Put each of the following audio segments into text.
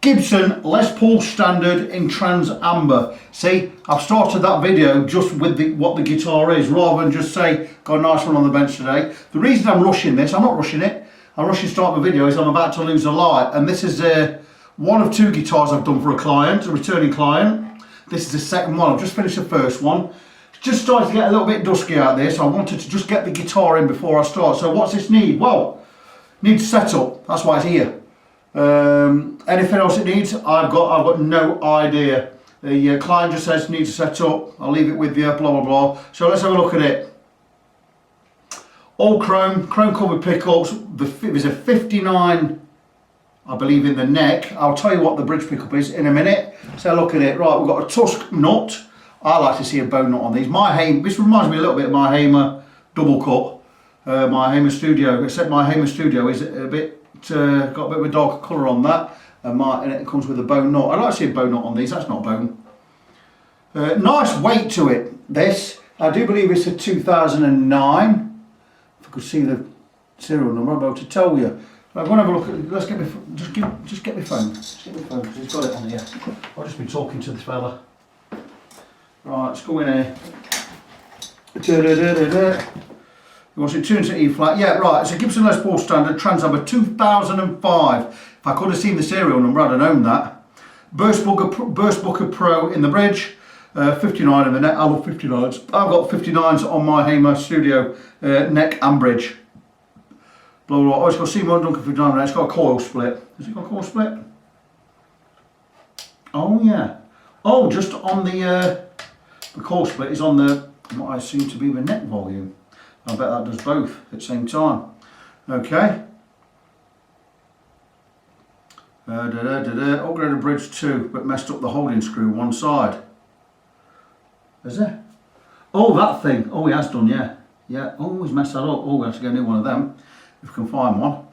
Gibson Les Paul Standard in Trans Amber. See, I've started that video just with what the guitar is, rather than just say, got a nice one on the bench today. The reason I'm rushing this, I'm not rushing it, I'm rushing to start my video, is I'm about to lose a light. And this is one of two guitars I've done for a client, a returning client. This is the second one. I've just finished the first one. It's just started to get a little bit dusky out there, so I wanted to just get the guitar in before I start. So what's this need? Well, needs setup. That's why it's here. Anything else it needs, I've got no idea. The client just says needs a setup. I'll leave it with you, blah blah blah. So let's have a look at it. All chrome covered pickups. There's a 59, I believe, in the neck. I'll tell you what the bridge pickup is in a minute. So look at it. Right, we've got a tusk nut. I like to see a bone nut on these. This reminds me a little bit of my Hamer double cut, my Hamer Studio, except my Hamer Studio is a bit got a bit of a darker colour on that, and it comes with a bone nut. I like to see a bone nut on these. That's not bone. Nice weight to it. This, I do believe it's a 2009. If I could see the serial number, I'm able to tell you. I'm going to have a look at. Let's get my just get my phone. Just get my phone because he's got it on here. I've just been talking to this fella. Right, let's go in here. He wants it tuned to E flat. Yeah, right. It's a Gibson Les Paul Standard Trans Amber 2005. If I could have seen the serial number, I'd have known that. Burst Booker Pro in the bridge. 59 in the neck. I love 59s. I've got 59s on my Hamer Studio neck and bridge. Blah, blah, blah. Oh, it's got Seymour Duncan 59. It's got a coil split. Has it got a coil split? Oh yeah. Oh, just on the coil split is on the what I assume to be the neck volume. I bet that does both at the same time. Okay. Upgraded bridge 2, but messed up the holding screw one side. Is it? Oh, that thing. Oh, he has done, yeah. Yeah. Oh, he's messed that up. Oh, we have to get a new one of them if we can find one.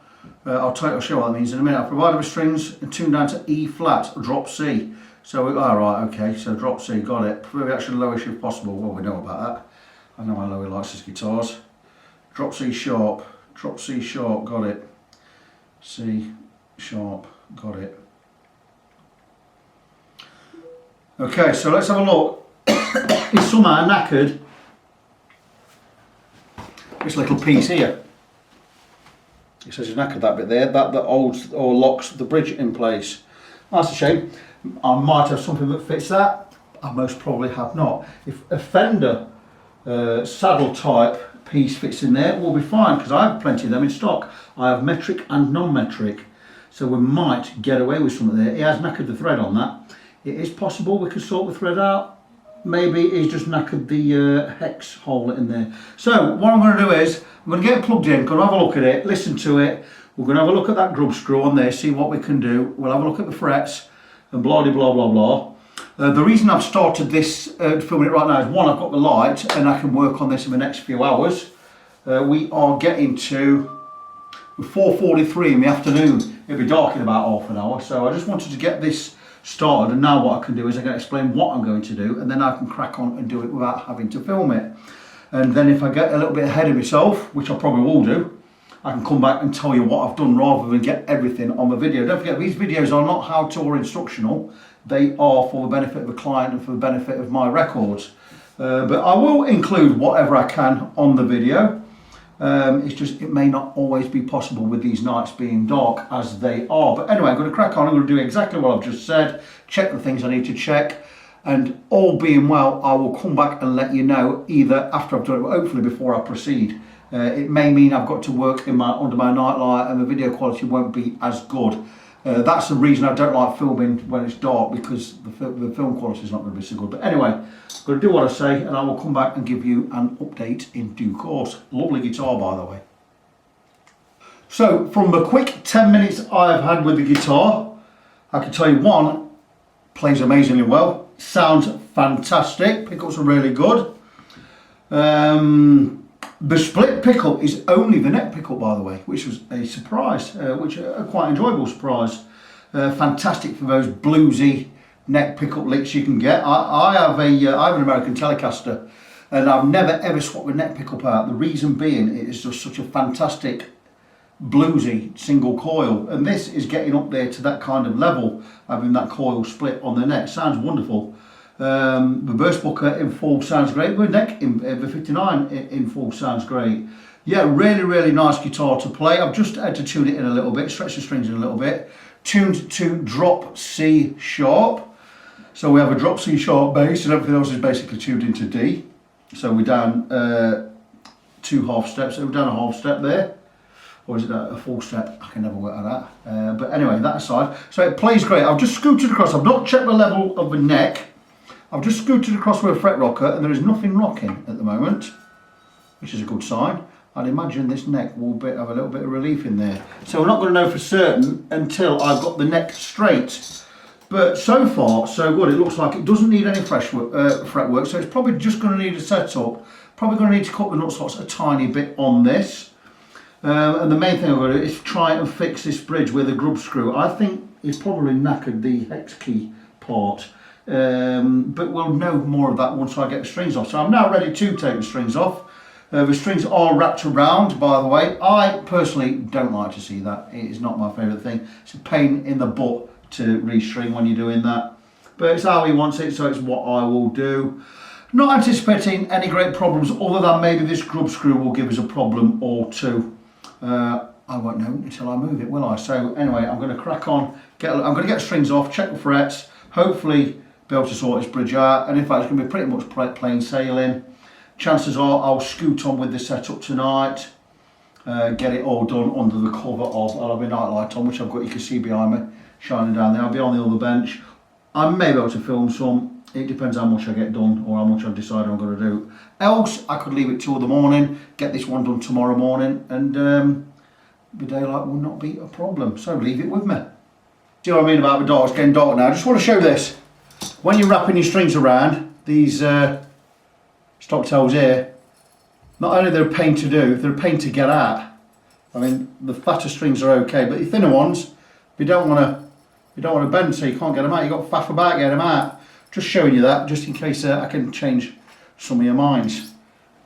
I'll show you what that means in a minute. I've provided with strings and tuned down to E flat, drop C. So, right, okay, so drop C, got it. Prefer the action lowish if possible. Well, we know about that. I know how low he likes his guitars. Drop C sharp, got it. C sharp, got it. Okay, so let's have a look. He's somehow knackered this little piece here. It says he's knackered that bit there, that holds or locks the bridge in place. That's a shame. I might have something that fits that. I most probably have not. If a Fender saddle type piece fits in there, we'll be fine, because I have plenty of them in stock. I have metric and non-metric, so we might get away with something there. He has knackered the thread on that. It is possible we could sort the thread out. Maybe he's just knackered the hex hole in there. So what I'm going to do is I'm going to get it plugged in, going to have a look at it, listen to it. We're going to have a look at that grub screw on there, see what we can do. We'll have a look at the frets and blah blah blah blah. The reason I've started this filming it right now is one, I've got the light and I can work on this in the next few hours. We are getting to 4:43 in the afternoon. It'll be dark in about half an hour, so I just wanted to get this started, and now what I can do is I can explain what I'm going to do, and then I can crack on and do it without having to film it. And then if I get a little bit ahead of myself, which I probably will do, I can come back and tell you what I've done rather than get everything on the video. Don't forget, these videos are not how-to or instructional. They are for the benefit of the client and for the benefit of my records. But I will include whatever I can on the video. It's just, it may not always be possible with these nights being dark as they are. But anyway, I'm going to crack on. I'm going to do exactly what I've just said. Check the things I need to check. And all being well, I will come back and let you know either after I've done it, hopefully before I proceed. It may mean I've got to work under my nightlight and the video quality won't be as good. That's the reason I don't like filming when it's dark, because the film quality is not going to be so good. But anyway, I'm going to do what I say, and I will come back and give you an update in due course. Lovely guitar, by the way. So from the quick 10 minutes I've had with the guitar, I can tell you one, plays amazingly well, sounds fantastic, pickups are really good. The split pickup is only the neck pickup, by the way, which was a surprise, which a quite enjoyable surprise. Fantastic for those bluesy neck pickup licks you can get. I have an American Telecaster, and I've never ever swapped the neck pickup out. The reason being, it is just such a fantastic bluesy single coil, and this is getting up there to that kind of level, having that coil split on the neck. Sounds wonderful. The burst booker in full sounds great. The neck in the 59 in full sounds great. Yeah, really nice guitar to play. I've just had to tune it in a little bit, stretch the strings in a little bit. Tuned to drop C sharp. So we have a drop C sharp bass and everything else is basically tuned into D. So we're down 2 half steps, so we're down a half step there. Or is it a full step? I can never work out that. But anyway, that aside. So it plays great. I've just scooted across. I've not checked the level of the neck. I've just scooted across with a fret rocker and there is nothing rocking at the moment, which is a good sign. I'd imagine this neck will have a little bit of relief in there. So we're not going to know for certain until I've got the neck straight. But so far, so good. It looks like it doesn't need any fresh fretwork, so it's probably just going to need a setup. Probably going to need to cut the nut slots a tiny bit on this. And the main thing I've got to do is try and fix this bridge with a grub screw. I think it's probably knackered the hex key part. But we'll know more of that once I get the strings off. So I'm now ready to take the strings off. The strings are wrapped around, by the way. I personally don't like to see that. It is not my favourite thing. It's a pain in the butt to restring when you're doing that. But it's how he wants it, so it's what I will do. Not anticipating any great problems other than maybe this grub screw will give us a problem or two. I won't know until I move it, will I? So anyway, I'm going to crack on. I'm going to get the strings off, check the frets, hopefully be able to sort this bridge out. And in fact, it's going to be pretty much plain sailing. Chances are I'll scoot on with the setup tonight, get it all done under the cover of, I'll have a night light on, which I've got, you can see behind me, shining down there. I'll be on the other bench. I may be able to film some. It depends how much I get done or how much I decide I'm going to do. Else, I could leave it till the morning, get this one done tomorrow morning, and the daylight will not be a problem. So leave it with me. Do you know what I mean about the dark? It's getting dark now. I just want to show this. When you're wrapping your strings around, these stock tails here, not only they're a pain to do, they're a pain to get out. I mean, the fatter strings are okay, but the thinner ones, you don't want to bend, so you can't get them out. You've got to faff about getting them out. Just showing you that, just in case I can change some of your minds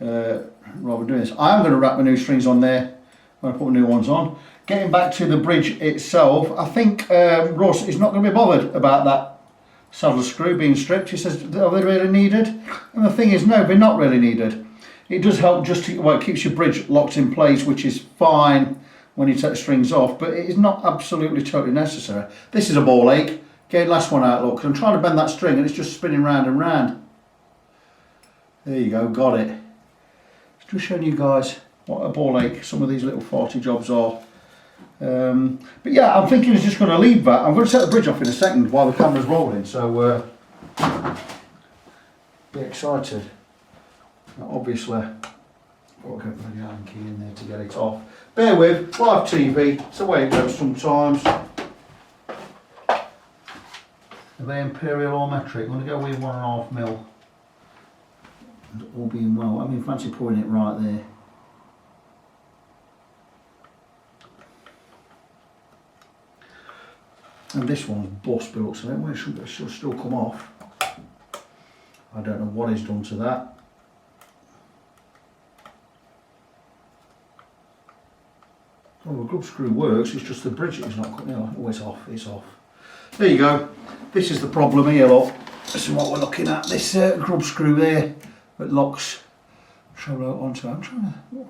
rather than doing this. I am going to wrap my new strings on there when I put the new ones on. Getting back to the bridge itself, I think Russ is not going to be bothered about that saddle screw being stripped. He says, are they really needed? And the thing is, no, they're not really needed. It does help just to, well, it keeps your bridge locked in place, which is fine when you take the strings off, but it is not absolutely totally necessary. This is a ball ache. Get the last one out, look, because I'm trying to bend that string and it's just spinning round and round. There you go, got it. Just showing you guys what a ball ache some of these little farty jobs are. But yeah, I'm thinking it's just going to leave that. I'm going to set the bridge off in a second while the camera's rolling, so be excited. Now, obviously, I've got to get the Allen key in there to get it off. Bear with, live TV, it's the way it goes sometimes. Are they imperial or metric? I'm going to go with 1.5 mil. And all being well, I mean, fancy pouring it right there. And this one's bust built, so it should still come off. I don't know what he's done to that. Well, the grub screw works, it's just the bridge is not cutting off. Oh, it's off, it's off. There you go. This is the problem here, look. This is what we're looking at. This grub screw there that locks Trello onto it. I'm trying to...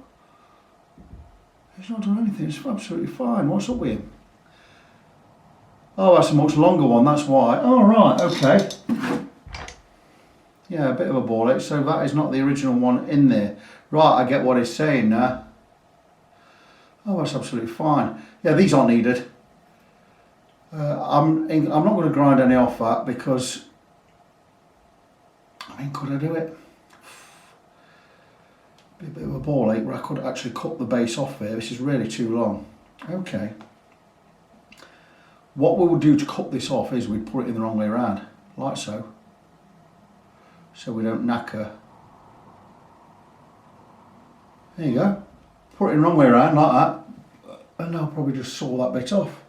He's not done anything, it's absolutely fine. What's up with him? Oh, that's a much longer one, that's why. Oh, right, okay. Yeah, a bit of a ball ache, so that is not the original one in there. Right, I get what he's saying now. Oh, that's absolutely fine. Yeah, these aren't needed. I'm not going to grind any off that because, I mean, could I do it? Be a bit of a ball ache where I could actually cut the base off there. This is really too long. Okay. What we would do to cut this off is we'd put it in the wrong way around, like so. So we don't knacker. There you go. Put it in the wrong way around, like that. And I'll probably just saw that bit off.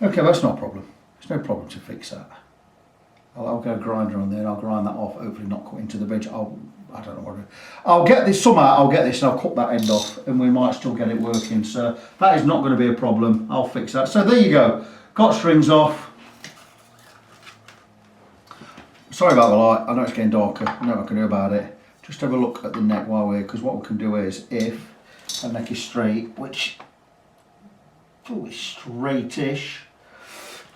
Okay, that's not a problem. There's no problem to fix that. I'll get a grinder on there and I'll grind that off, hopefully not cut into the bridge. I'll I don't know what. I'll get this somehow. I'll get this and I'll cut that end off, and we might still get it working. So that is not going to be a problem. I'll fix that. So there you go. Got strings off. Sorry about the light. I know it's getting darker. I know what I can do about it. Just have a look at the neck while we're, because what we can do is, if the neck is straight, which is straightish,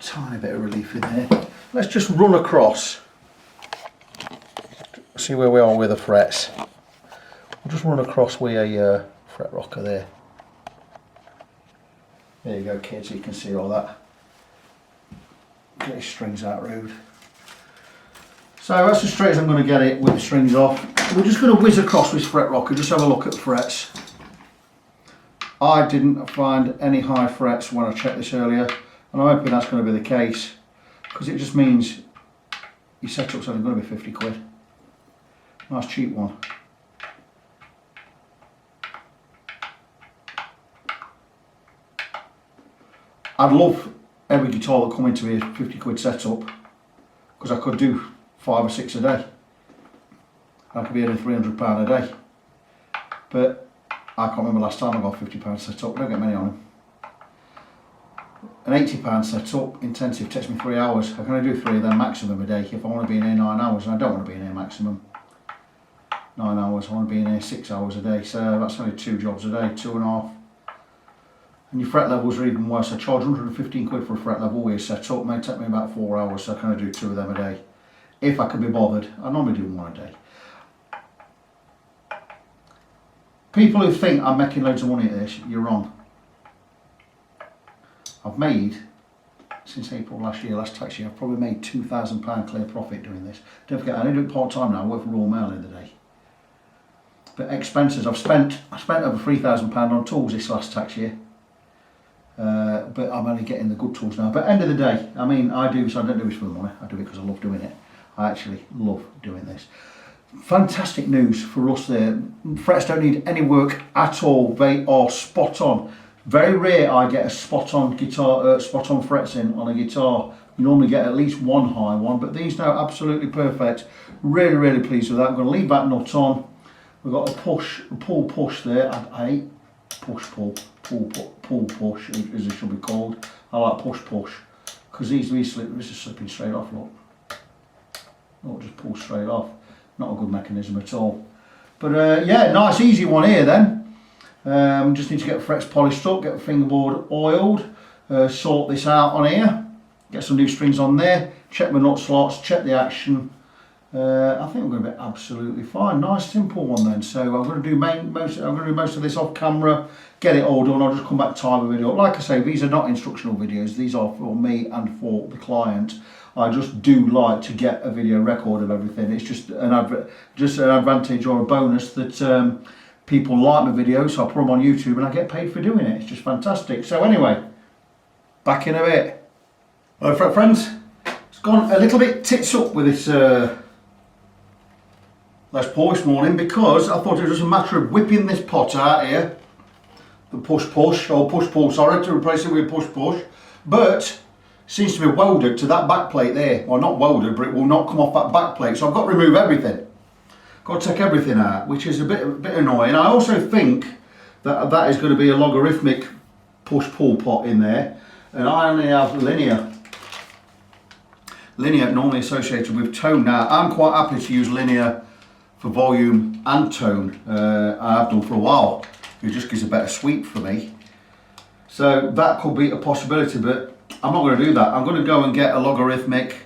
tiny bit of relief in there. Let's just run across. See where we are with the frets. We'll just run across with a fret rocker there. There you go, kids, you can see all that. Get his strings out rude. So that's as straight as I'm going to get it with the strings off. We're just going to whiz across with fret rocker, just have a look at the frets. I didn't find any high frets when I checked this earlier, and I'm hoping that's going to be the case, because it just means your setup's only going to be 50 quid. Nice cheap one. I'd love every guitar that come into me a 50 quid setup, because I could do 5 or 6 a day. I could be earning £300 a day. But I can't remember last time I got £50 set up. I don't get many on them. An £80 setup intensive takes me 3 hours. I can only do 3 of them maximum a day if I want to be in here 9 hours, and I don't want to be in here maximum 9 hours. I want to be in here 6 hours a day, so that's only 2 jobs a day, 2.5. And your fret levels are even worse. I charge 115 quid for a fret level with a setup. It may take me about 4 hours, so I can only do 2 of them a day. If I can be bothered. I normally do 1 a day. People who think I'm making loads of money at this, you're wrong. I've made, since April last year, last tax year, I've probably made £2,000 clear profit doing this. Don't forget, I only do it part time now. I work for Royal Mail in the day. But expenses, I spent over £3,000 on tools this last tax year. But I'm only getting the good tools now. But end of the day, I mean, I do this. I don't do this for the money. I do it because I love doing it. I actually love doing this. Fantastic news for us there. Frets don't need any work at all. They are spot on. Very rare I get a spot on guitar, spot on frets in on a guitar. You normally get at least 1 high one, but these now absolutely perfect. Really, really pleased with that. I'm going to leave that nut on. We've got a push, a pull push there. I hate push pull, pull push as it should be called. I like push push because these slip. This is slipping straight off. Look, oh, just pull straight off. Not a good mechanism at all. But yeah, nice easy one here then. Just need to get the frets polished up, get the fingerboard oiled, sort this out on here, get some new strings on there, check my nut slots, check the action. I think I'm going to be absolutely fine. Nice simple one then. So I'm going to do most of this off camera, get it all done. I'll just come back time the video. Like I say, these are not instructional videos. These are for me and for the client. I just do like to get a video record of everything. It's just an advantage or a bonus that people like my videos, so I put them on YouTube and I get paid for doing it. It's just fantastic. So anyway, back in a bit. Hello friends, it's gone a little bit tits up with this Les Paul this morning because I thought it was a matter of whipping this pot out here, the push pull, sorry, to replace it with push push, but seems to be welded to that back plate there. Well, not welded, but it will not come off that back plate, so I've got to remove everything. Got to take everything out, which is a bit annoying. I also think that that is going to be a logarithmic push-pull pot in there, and I only have linear normally associated with tone. Now, I'm quite happy to use linear for volume and tone. I have done for a while. It just gives a better sweep for me. So that could be a possibility, but I'm not going to do that. I'm going to go and get a logarithmic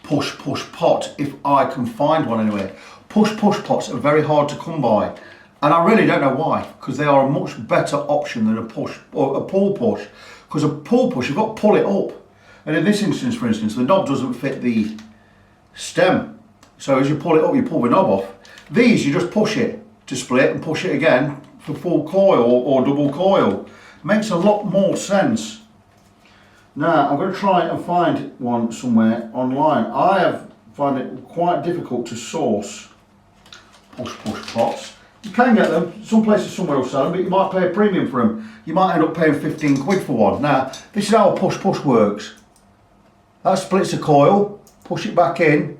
push pot if I can find one anywhere. Push pots are very hard to come by, and I really don't know why, because they are a much better option than a push or a pull push. Because a pull push, you've got to pull it up, and in this instance, for instance, the knob doesn't fit the stem, so as you pull it up, you pull the knob off. These, you just push it to split and push it again for full coil or double coil. Makes a lot more sense. Now I'm going to try and find one somewhere online. I have found it quite difficult to source push pots. You can get them, some places somewhere will sell them, but you might pay a premium for them. You might end up paying 15 quid for one. Now, this is how a push works. That splits a coil, push it back in,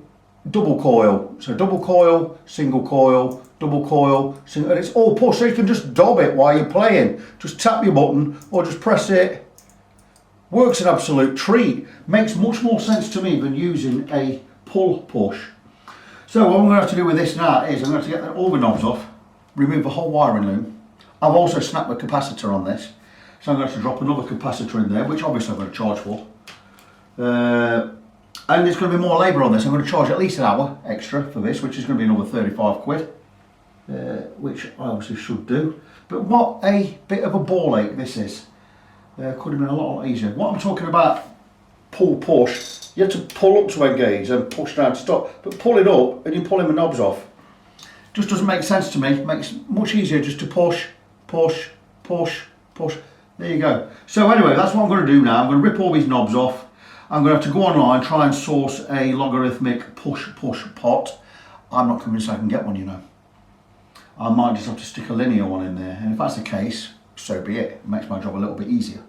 double coil. So double coil, single coil, double coil, single, and it's all push. So you can just dob it while you're playing. Just tap your button or just press it. Works an absolute treat. Makes much more sense to me than using a pull push. So what I'm going to have to do with this now is I'm going to get all the knobs off, remove the whole wiring loom. I've also snapped the capacitor on this. So I'm going to have to drop another capacitor in there, which obviously I'm going to charge for. And there's going to be more labour on this. I'm going to charge at least an hour extra for this, which is going to be another 35 quid. Which I obviously should do. But what a bit of a ball ache this is. Could have been a lot easier. What I'm talking about, pull push, you have to pull up to engage and push down to stop. But pull it up and you're pulling the knobs off. Just doesn't make sense to me. It makes it much easier just to push, push, push, push. There you go. So anyway, that's what I'm going to do now. I'm going to rip all these knobs off. I'm going to have to go online, try and source a logarithmic push pot. I'm not convinced I can get one, you know. I might just have to stick a linear one in there. And if that's the case, so be it. It makes my job a little bit easier.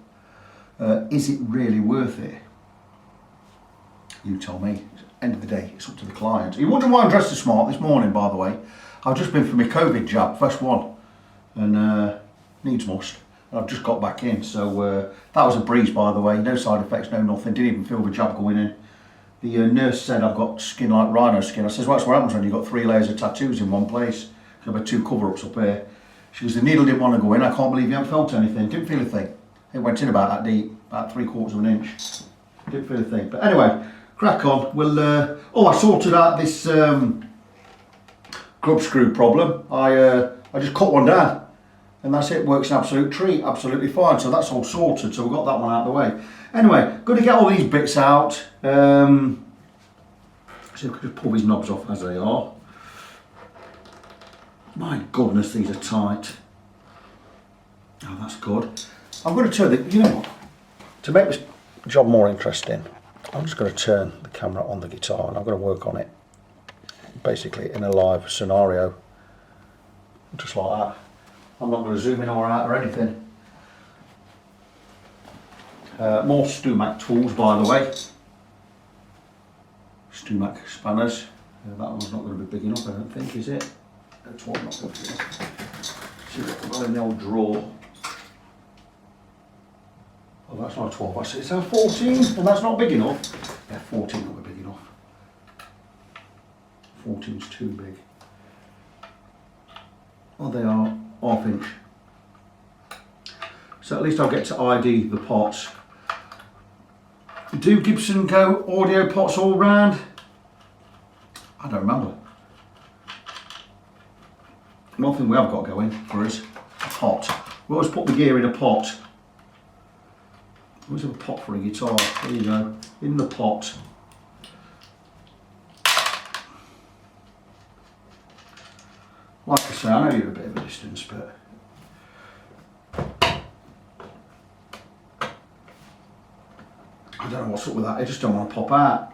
Is it really worth it? You tell me. End of the day, it's up to the client. You wonder why I'm dressed as smart this morning, by the way. I've just been for my COVID jab, first one. And needs must. I've just got back in, so that was a breeze, by the way. No side effects, no nothing. Didn't even feel the jab going in. The nurse said I've got skin like rhino skin. I says, well, that's what happens when you've got 3 layers of tattoos in one place. I've got 2 cover-ups up here. She goes, the needle didn't want to go in. I can't believe you haven't felt anything. Didn't feel a thing. It went in about that deep, about 3/4 of an inch. Didn't feel a thing. But anyway, crack on. We'll. I sorted out this grub screw problem. I just cut one down. And that's it, works an absolute treat, absolutely fine. So that's all sorted, so we've got that one out of the way. Anyway, going to get all these bits out. So we can just pull these knobs off as they are. My goodness, these are tight. Oh, that's good. I'm going to turn the, you know what, to make this job more interesting, I'm just going to turn the camera on the guitar and I'm going to work on it basically in a live scenario, just like that. I'm not going to zoom in or out or anything. More Stumac tools, by the way. Stumac spanners. That one's not going to be big enough, I don't think, is it? That's what I'm not going to do. See what I've got in the old drawer. Oh, that's not a 12. I said, it's a 14, and that's not big enough. Yeah, 14 not big enough. 14's too big. Oh, they are ½ inch. So at least I'll get to ID the pots. Do Gibson go audio pots all round? I don't remember. One thing we have got going for us, a pot. We always put the gear in a pot. Always have a pot for a guitar. There you go, in the pot. Like I say, I know you're a bit of a distance, but I don't know what's up with that. I just don't want to pop out.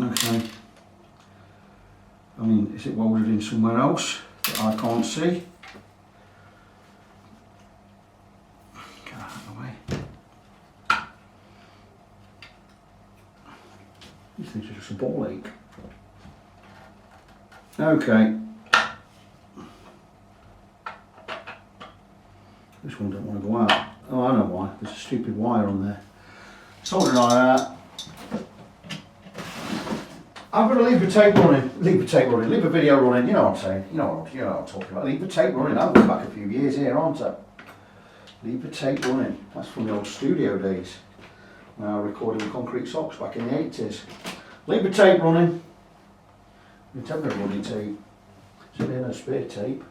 Okay. I mean, is it welded in somewhere else that I can't see? Get out of the way. These things are just a ball ache. Okay. This one don't want to go out. Oh, I know why. There's a stupid wire on there. Soldering iron out. I'm going to leave the tape running. Leave the video running. You know what I'm saying. You know what I'm talking about. Leave the tape running. I'm going back a few years here, aren't I? Leave the tape running. That's from the old studio days. Now recording Concrete Socks back in the 80s. Leave the tape running. You tell me running tape. There's no spare tape.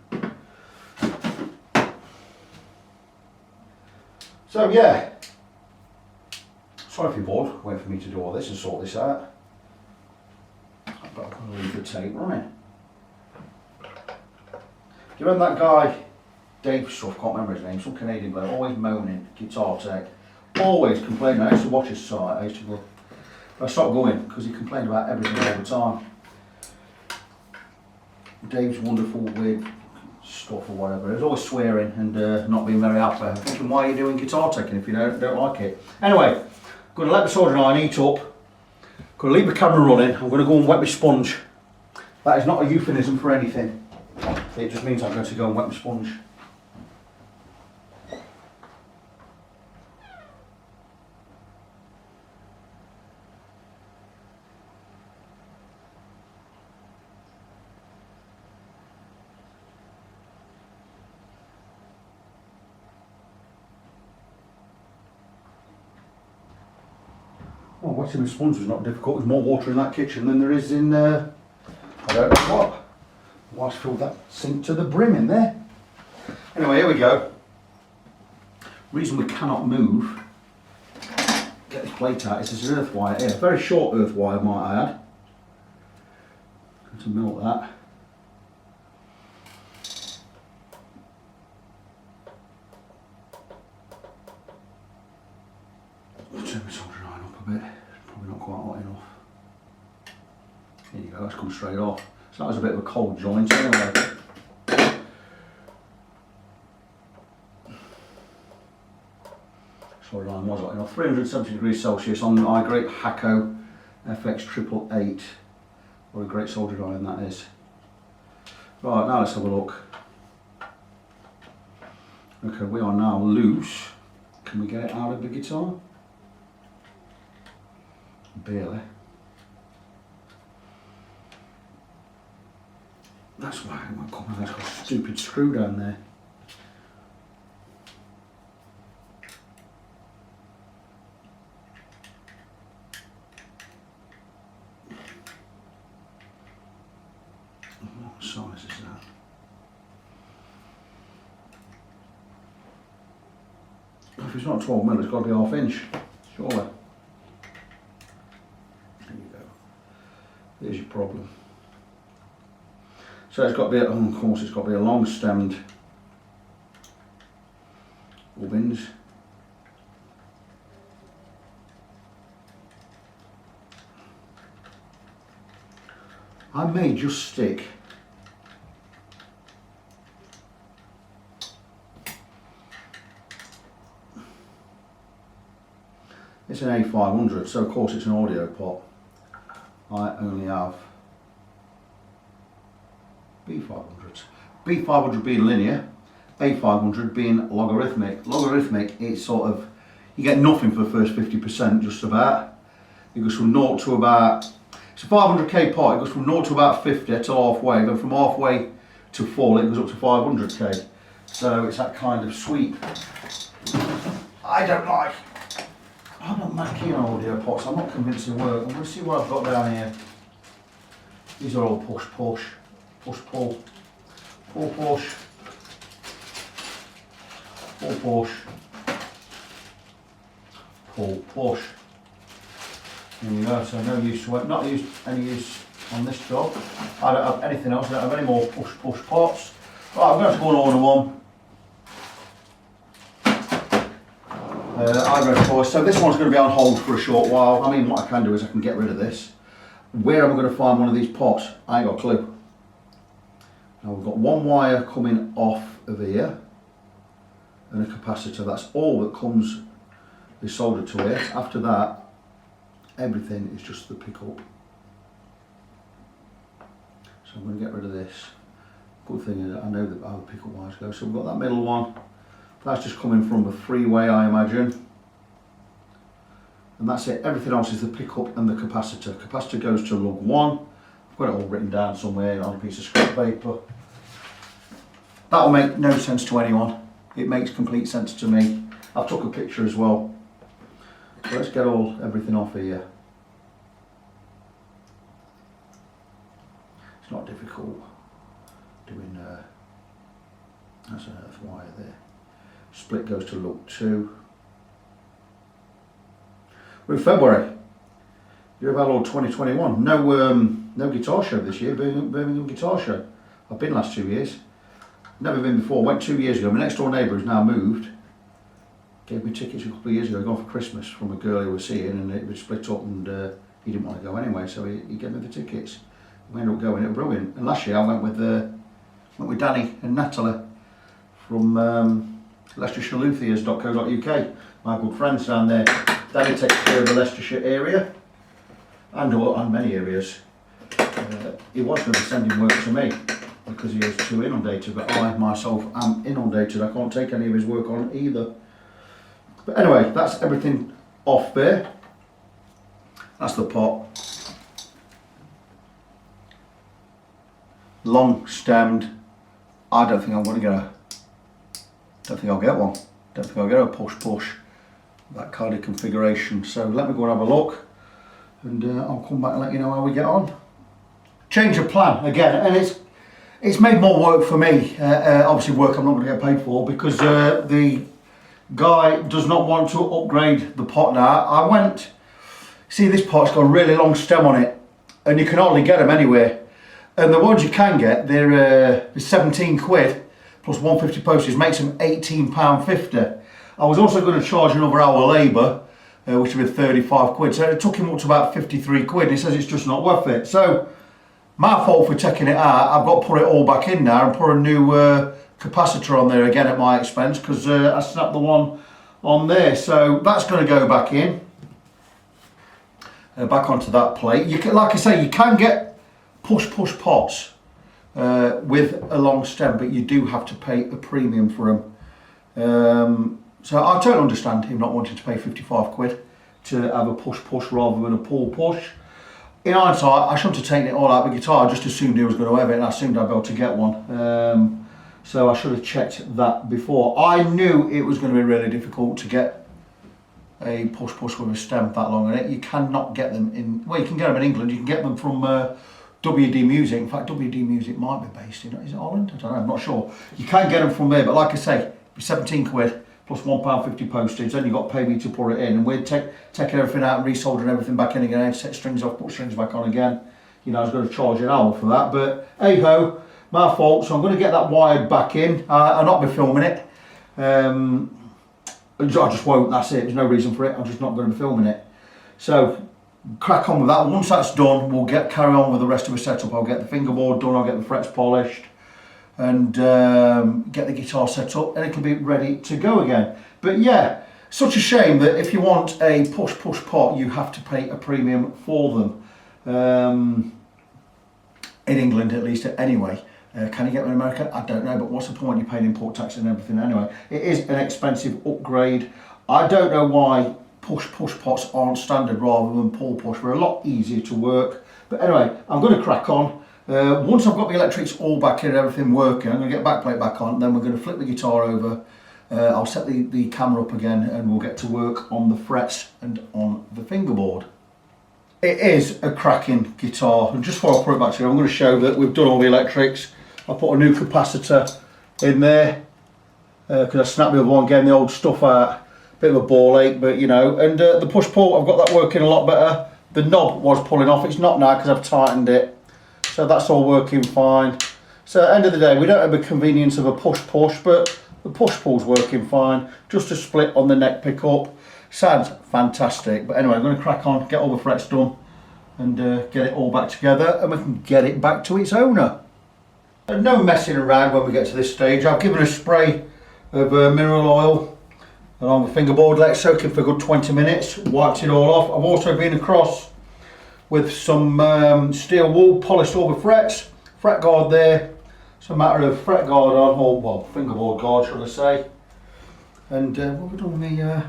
So yeah. Sorry if you're bored. Wait for me to do all this and sort this out. But I'm going to leave the tape running. Do you remember that guy, Dave stuff, can't remember his name, some Canadian bloke, always moaning, guitar tech, always complaining. I used to watch his site, I used to go, but I stopped going because he complained about everything all the time. Dave's wonderful with stuff or whatever. He was always swearing and not being very happy. I'm thinking, why are you doing guitar teching if you don't like it? Anyway, going to let the soldering iron heat up. Going to leave the camera running. I'm going to go and wet my sponge. That is not a euphemism for anything. It just means I'm going to go and wet my sponge. Well, wetting the sponge is not difficult. There's more water in that kitchen than there is in, I don't know what. Well, I filled that sink to the brim in there. Anyway, here we go. Reason we cannot move, get this plate out, is there's an earth wire here. Very short earth wire, might I add. Going to melt that. Turn my soldering iron up a bit. Probably not quite hot enough. There you go, that's come straight off. So that was a bit of a cold joint anyway. Soldering iron was hot enough. 370 degrees Celsius on the iGrate Hacko FX 888. What a great soldering iron that is. Right, now let's have a look. Okay, we are now loose. Can we get it out of the guitar? Barely. That's why it won't come out. That's got a stupid screw down there. What size is that? If it's not 12mm, it's got to be ½ inch, surely. There you go. There's your problem. So it's got to be, of course, it's got to be a long stemmed bobbins. I may just stick it's an A500, so of course it's an audio pot. I only have B500s. B500 being linear, A500 being logarithmic. Logarithmic, it's sort of, you get nothing for the first 50% just about. It goes from 0 to about, it's a 500k pot, it goes from 0 to about 50 to halfway, then from halfway to full it goes up to 500k. So it's that kind of sweep. I don't like keen on audio pots, I'm not convinced they work. I'm going to see what I've got down here. These are all push, push, push, pull, pull, push, pull, push, pull, push. There you go, so no use to it, not used any use on this job. I don't have anything else, I don't have any more push, push pots. Right, I'm going to have to go and order one. So this one's going to be on hold for a short while. I mean, what I can do is I can get rid of this. Where am I going to find one of these pots? I ain't got a clue. Now we've got one wire coming off of here and a capacitor. That's all that comes is soldered to it. After that, everything is just the pickup. So I'm going to get rid of this. Good thing is I know that how the pickup wires go. So we've got that middle one. That's just coming from the freeway, I imagine. And that's it. Everything else is the pickup and the capacitor. Capacitor goes to lug 1. I've got it all written down somewhere on a piece of scrap paper. That will make no sense to anyone. It makes complete sense to me. I've took a picture as well. So let's get everything off here. It's not difficult doing, that's an earth wire there. Split goes to lug 2. We're in February. Year of our Lord 2021. No guitar show this year, Birmingham Guitar Show. I've been last 2 years. Never been before, went 2 years ago. My next door neighbour has now moved. Gave me tickets a couple of years ago, gone for Christmas from a girl who was seeing, and it was split up and he didn't want to go anyway, so he gave me the tickets. We ended up going, it was brilliant. And last year I went with Danny and Natalie from LeicesterShireLuthiers.co.uk, my good friends down there. Danny takes care of the Leicestershire area, and many areas, he was going to be sending work to me because he was too inundated, but I myself am inundated. I can't take any of his work on either. But anyway, that's everything off there. That's the pot. Long stemmed. I don't think I'm going to get a, don't think I'll get one. Don't think I'll get a push, that kind of configuration. So let me go and have a look, and I'll come back and let you know how we get on. Change of plan again, and it's made more work for me. Obviously work I'm not going to get paid for, because the guy does not want to upgrade the pot now. I went, see, this pot's got a really long stem on it, and you can hardly get them anywhere. And the ones you can get, they're 17 quid plus 150 postage, makes them £18.50. I was also going to charge another hour labour, which would be 35 quid. So it took him up to about 53 quid. He says it's just not worth it. So my fault for taking it out. I've got to put it all back in now and put a new capacitor on there again at my expense, because I snapped the one on there. So that's going to go back in, back onto that plate. You can, like I say, you can get push pots with a long stem, but you do have to pay a premium for them. So I totally understand him not wanting to pay 55 quid to have a push rather than a push. In hindsight, I shouldn't have taken it all out of the guitar. I just assumed he was going to have it, and I assumed I'd be able to get one. So I should have checked that before. I knew it was going to be really difficult to get a push with a stem that long on it. You cannot get them in, well, you can get them in England. You can get them from WD Music. In fact, WD Music might be based in, is it Holland? I don't know, I'm not sure. You can get them from there, but like I say, 17 quid plus £1.50 postage, then you've got to pay me to put it in, and we're taking everything out and resoldering everything back in again, set strings off, put strings back on again. You know, I was going to charge an hour for that, but hey ho, my fault. So I'm going to get that wired back in. I'll not be filming it. I just won't, that's it, there's no reason for it, I'm just not going to be filming it. So crack on with that. Once that's done, we'll carry on with the rest of the setup. I'll get the fingerboard done, I'll get the frets polished, and get the guitar set up, and it'll be ready to go again. But yeah, such a shame that if you want a push pot, you have to pay a premium for them. In England, at least, anyway. Can you get them in America? I don't know, but what's the point? You're paying import tax and everything anyway. It is an expensive upgrade. I don't know why push pots aren't standard rather than push. They're a lot easier to work. But anyway, I'm going to crack on. Once I've got the electrics all back in and everything working, I'm going to get backplate back on, then we're going to flip the guitar over. I'll set the camera up again, and we'll get to work on the frets and on the fingerboard. It is a cracking guitar, and just before I put it back together, I'm going to show that we've done all the electrics. I put a new capacitor in there because I snapped the other one, getting the old stuff out. Bit of a ball ache, but you know. And the push pull, I've got that working a lot better. The knob was pulling off, it's not now because I've tightened it. So that's all working fine. So at the end of the day, we don't have the convenience of a push, but the push pull's working fine. Just a split on the neck pickup. Sounds fantastic. But anyway, I'm going to crack on, get all the frets done, and get it all back together, and we can get it back to its owner. And no messing around when we get to this stage. I've given a spray of mineral oil along the fingerboard, let it soak in for a good 20 minutes, wiped it all off. I've also been across with some steel wool, polished all the frets, fret guard there. It's a matter of fret guard on, or well, fingerboard guard should I say. And what have we done with the,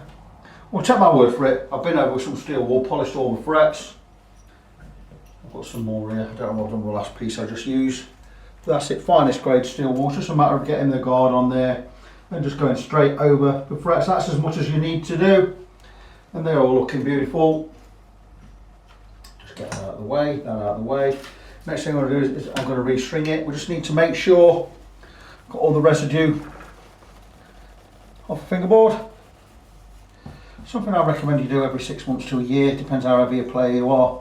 well, take my word for it, I've been over with some steel wool, polished all the frets. I've got some more here, I don't know what I've done with the last piece I just used. That's it, finest grade steel wool, just a matter of getting the guard on there and just going straight over the frets. That's as much as you need to do, and they're all looking beautiful. Just get that out of the way, that out of the way. Next thing I'm going to do is I'm going to restring it. We just need to make sure I've got all the residue off the fingerboard. Something I recommend you do every 6 months to a year, depends how heavy a player you are,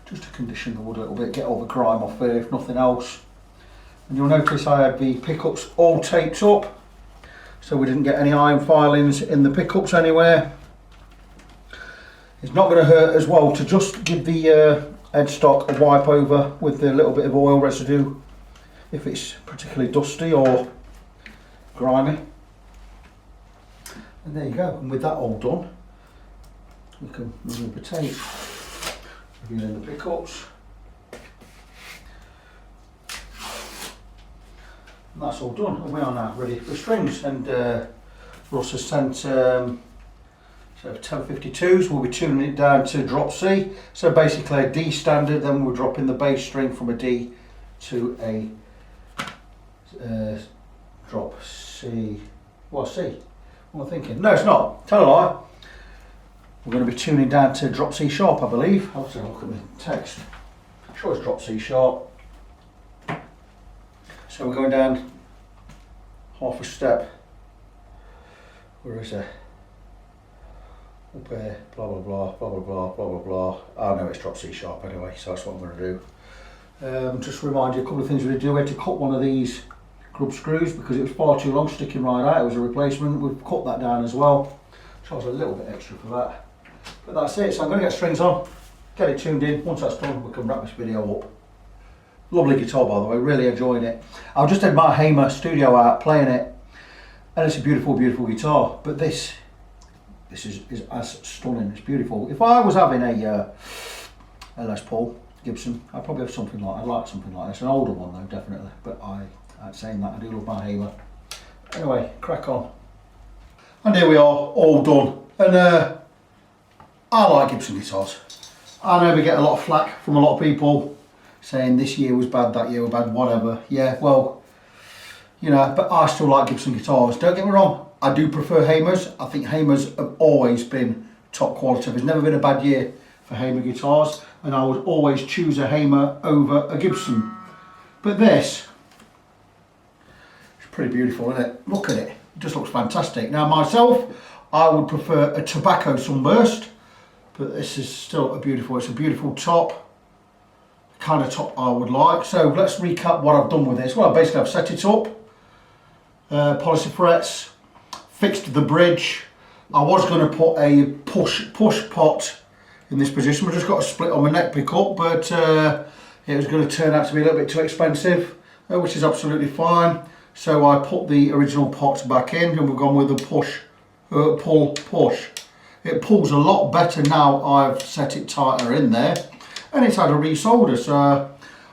just to condition the wood a little bit, get all the grime off there if nothing else. And you'll notice I had the pickups all taped up, so we didn't get any iron filings in the pickups anywhere. It's not going to hurt as well to just give the headstock a wipe over with a little bit of oil residue if it's particularly dusty or grimy. And there you go, and with that all done, we can remove the tape. revealing the pickups. And that's all done, and we are now ready for strings. And Russ has sent so 1052s, we'll be tuning it down to drop C. So basically a D standard, then we'll drop in the bass string from a D to a drop C. Well, C. What am I thinking? No, it's not. Tell a lie. We're going to be tuning down to drop C sharp, I believe. I'll have to look at the text. I'm sure it's drop C sharp. So we're going down half a step. Where is it? Up here, blah blah blah, blah blah blah, blah blah blah. I know it's drop C sharp anyway, so that's what I'm going to do. Just remind you a couple of things we did do. We had to cut one of these grub screws because it was far too long, sticking right out. It was a replacement. We've cut that down as well. Charged a little bit extra for that. But that's it. So I'm going to get strings on, get it tuned in. Once that's done, we can wrap this video up. Lovely guitar, by the way, really enjoying it. I just had my Hamer studio out playing it, and it's a beautiful, beautiful guitar. But this is as stunning. It's beautiful. If I was having a Les Paul Gibson, I'd probably have something like. I'd like something like this. An older one though, definitely. But saying that, I do love my Hamer. Anyway, crack on. And here we are, all done. And I like Gibson guitars. I know we get a lot of flack from a lot of people saying this year was bad, that year was bad, whatever. Yeah, well, you know, but I still like Gibson guitars. Don't get me wrong, I do prefer Hamers. I think Hamers have always been top quality. There's never been a bad year for Hamer guitars, and I would always choose a Hamer over a Gibson. But this, it's pretty beautiful, isn't it? Look at it, it just looks fantastic. Now myself, I would prefer a tobacco sunburst, but this is still it's a beautiful top. Kind of top I would like. So let's recap what I've done with this. Well, basically I've set it up, polished the frets, fixed the bridge. I was going to put a push pot in this position. I just got a split on my neck pickup, but it was going to turn out to be a little bit too expensive, which is absolutely fine. So I put the original pot back in, and we've gone with the push. It pulls a lot better now I've set it tighter in there. And it's had a resolder. So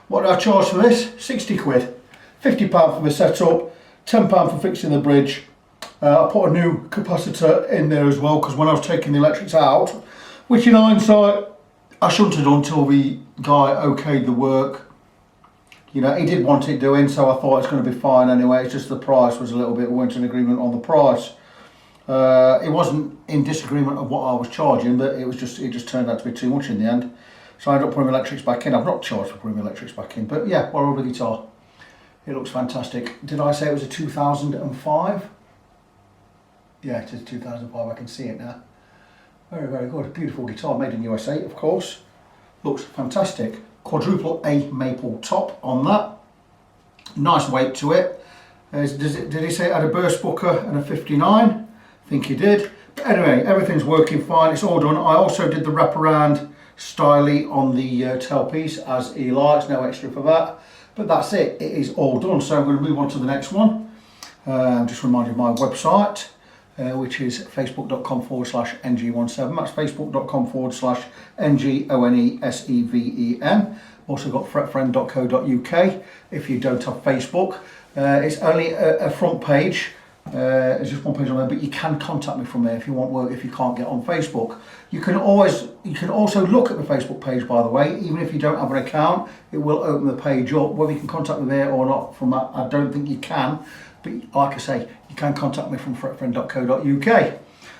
what did I charge for this? 60 quid. £50 for the setup, £10 for fixing the bridge. I put a new capacitor in there as well, because when I was taking the electrics out, which in hindsight I shouldn't have done till the guy okayed the work. You know, he did want it doing, so I thought it's going to be fine anyway. It's just the price was a little bit, we weren't in agreement on the price. It wasn't in disagreement of what I was charging, but it just turned out to be too much in the end. So I ended up putting my electrics back in. I've not charged for putting my electrics back in, but yeah, well, over the guitar. It looks fantastic. Did I say it was a 2005? Yeah, it is 2005, I can see it now. Very, very good. Beautiful guitar, made in USA, of course. Looks fantastic. Quadruple A maple top on that. Nice weight to it. Did he say it had a burst booker and a 59? I think he did. But anyway, everything's working fine. It's all done. I also did the wraparound styly on the tailpiece as he likes, no extra for that. But that's it, it is all done. So I'm going to move on to the next one. Just remind you of my website, which is facebook.com/ng17. That's facebook.com/NGONESEVEN. Also got fretfriend.co.uk if you don't have Facebook. It's only a front page. There's just one page on there, but you can contact me from there if you want work, if you can't get on Facebook. You can also look at the Facebook page, by the way, even if you don't have an account, it will open the page up. Whether you can contact me there or not from that, I don't think you can, but like I say, you can contact me from fretfriend.co.uk.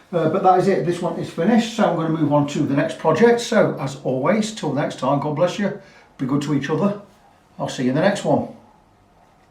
But that is it, this one is finished, so I'm going to move on to the next project. So as always, till next time, God bless you, be good to each other. I'll see you in the next one.